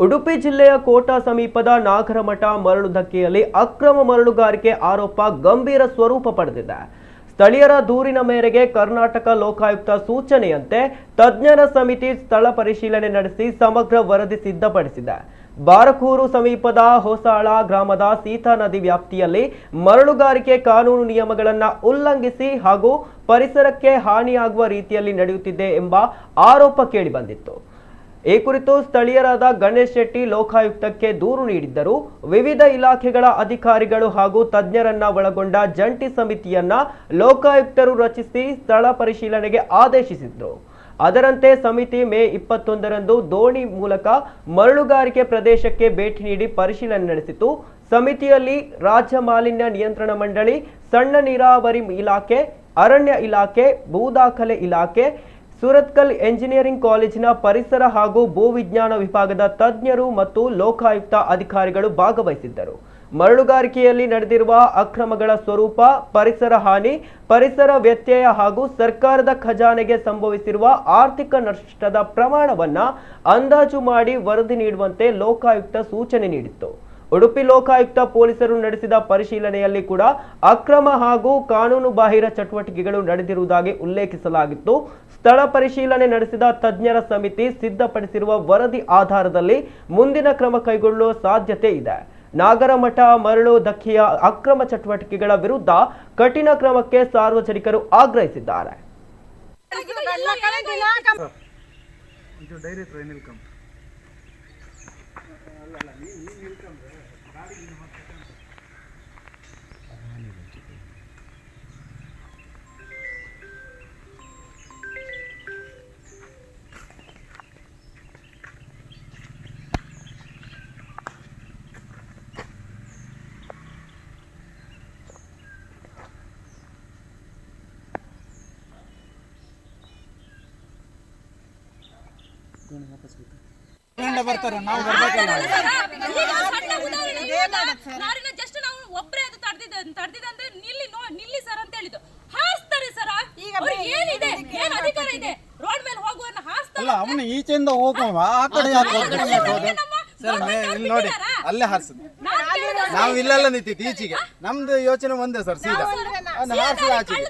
ಉಡುಪಿ ಜಿಲ್ಲೆಯ ಕೋಟಾ ಸಮೀಪದ ನಾಗರಮಠ ಮರಳು ಧಕ್ಕೆಯಲ್ಲಿ ಅಕ್ರಮ ಮರಳುಗಾರಿಕೆ ಆರೋಪ ಗಂಭೀರ ಸ್ವರೂಪ ಪಡೆದಿದೆ. ಸ್ಥಳೀಯರ ದೂರಿನ ಮೇರೆಗೆ ಕರ್ನಾಟಕ ಲೋಕಾಯುಕ್ತ ಸೂಚನೆಯಂತೆ ತಜ್ಞರ ಸಮಿತಿ ಸ್ಥಳ ಪರಿಶೀಲನೆ ನಡೆಸಿ ಸಮಗ್ರ ವರದಿ ಸಿದ್ಧಪಡಿಸಿದೆ. ಬಾರಕೂರು ಸಮೀಪದ ಹೊಸಾಳ ಗ್ರಾಮದ ಸೀತಾ ನದಿ ವ್ಯಾಪ್ತಿಯಲ್ಲಿ ಮರಳುಗಾರಿಕೆ ಕಾನೂನು ನಿಯಮಗಳನ್ನು ಉಲ್ಲಂಘಿಸಿ ಹಾಗೂ ಪರಿಸರಕ್ಕೆ ಹಾನಿಯಾಗುವ ರೀತಿಯಲ್ಲಿ ನಡೆಯುತ್ತಿದೆ ಎಂಬ ಆರೋಪ ಕೇಳಿಬಂದಿತ್ತು. ಈ ಕುರಿತು ಸ್ಥಳೀಯರಾದ ಗಣೇಶ್ ಶೆಟ್ಟಿ ಲೋಕಾಯುಕ್ತಕ್ಕೆ ದೂರು ನೀಡಿದ್ದರು. ವಿವಿಧ ಇಲಾಖೆಗಳ ಅಧಿಕಾರಿಗಳು ಹಾಗೂ ತಜ್ಞರನ್ನ ಒಳಗೊಂಡ ಜಂಟಿ ಸಮಿತಿಯನ್ನ ಲೋಕಾಯುಕ್ತರು ರಚಿಸಿ ಸ್ಥಳ ಪರಿಶೀಲನೆಗೆ ಆದೇಶಿಸಿದ್ರು. ಅದರಂತೆ ಸಮಿತಿ ಮೇ 21ರಂದು ದೋಣಿ ಮೂಲಕ ಮರಳುಗಾರಿಕೆ ಪ್ರದೇಶಕ್ಕೆ ಭೇಟಿ ನೀಡಿ ಪರಿಶೀಲನೆ ನಡೆಸಿತು. ಸಮಿತಿಯಲ್ಲಿ ರಾಜ್ಯ ಮಾಲಿನ್ಯ ನಿಯಂತ್ರಣ ಮಂಡಳಿ, ಸಣ್ಣ ನೀರಾವರಿ ಇಲಾಖೆ, ಅರಣ್ಯ ಇಲಾಖೆ, ಭೂದಾಖಲೆ ಇಲಾಖೆ, ಸುರತ್ಕಲ್ ಎಂಜಿನಿಯರಿಂಗ್ ಕಾಲೇಜಿನ ಪರಿಸರ ಹಾಗೂ ಭೂವಿಜ್ಞಾನ ವಿಭಾಗದ ತಜ್ಞರು ಮತ್ತು ಲೋಕಾಯುಕ್ತ ಅಧಿಕಾರಿಗಳು ಭಾಗವಹಿಸಿದ್ದರು. ಮರಳುಗಾರಿಕೆಯಲ್ಲಿ ನಡೆದಿರುವ ಅಕ್ರಮಗಳ ಸ್ವರೂಪ, ಪರಿಸರ ಹಾನಿ, ಪರಿಸರ ವ್ಯತ್ಯಯ ಹಾಗೂ ಸರ್ಕಾರದ ಖಜಾನೆಗೆ ಸಂಭವಿಸಿರುವ ಆರ್ಥಿಕ ನಷ್ಟದ ಪ್ರಮಾಣವನ್ನು ಅಂದಾಜು ಮಾಡಿ ವರದಿ ನೀಡುವಂತೆ ಲೋಕಾಯುಕ್ತ ಸೂಚನೆ ನೀಡಿತ್ತು. ಉಡುಪಿ ಲೋಕಾಯುಕ್ತ ಪೊಲೀಸರು ನಡೆಸಿದ ಪರಿಶೀಲನೆಯಲ್ಲಿ ಕೂಡ ಅಕ್ರಮ ಹಾಗೂ ಕಾನೂನು ಬಾಹಿರ ಚಟುವಟಿಕೆಗಳು ನಡೆದಿರುವುದಾಗಿ ಉಲ್ಲೇಖಿಸಲಾಗಿತ್ತು. ಸ್ಥಳ ಪರಿಶೀಲನೆ ನಡೆಸಿದ ತಜ್ಞರ ಸಮಿತಿ ಸಿದ್ಧಪಡಿಸಿರುವ ವರದಿ ಆಧಾರದಲ್ಲಿ ಮುಂದಿನ ಕ್ರಮ ಕೈಗೊಳ್ಳುವ ಸಾಧ್ಯತೆ ಇದೆ. ನಾಗರಮಠ ಮರಳು ಧಕ್ಕೆಯ ಅಕ್ರಮ ಚಟುವಟಿಕೆಗಳ ವಿರುದ್ಧ ಕಠಿಣ ಕ್ರಮಕ್ಕೆ ಸಾರ್ವಜನಿಕರು ಆಗ್ರಹಿಸಿದ್ದಾರೆ. ಬರ್ತಾರೆ ನಾವು ಜಸ್ಟ್ ನಾವು ಒಬ್ಬರೇ ಅದು ತಡೆದಿದೆ ನಿಲ್ಲಿ ಸರ್ ಅಂತ ಹೇಳಿದ್ದು ಹಾಸ್ತಾರೆ ಸರ್. ಏನಿದೆ ಏನು ಅಧಿಕಾರ ಇದೆ ರೋಡ್ ಮೇಲೆ ಹೋಗುವನ್ನ ಹಾಸ್ತಾರೆ. ಅವನು ಈಚೆಯಿಂದ ಹೋಗುವ ಆ ಕಡೆ ಸರ್ ನೋಡಿ ಅಲ್ಲೇ ಹಾರಿಸಿದ್ ನಾವು ಇಲ್ಲೆಲ್ಲ ನಿಂತಿತ್ತು ಈಚೆಗೆ. ನಮ್ದು ಯೋಚನೆ ಒಂದೇ ಸರ್, ಸೀದಾ ಹಾರಿಸಿದ ಆಚೆಗೆ.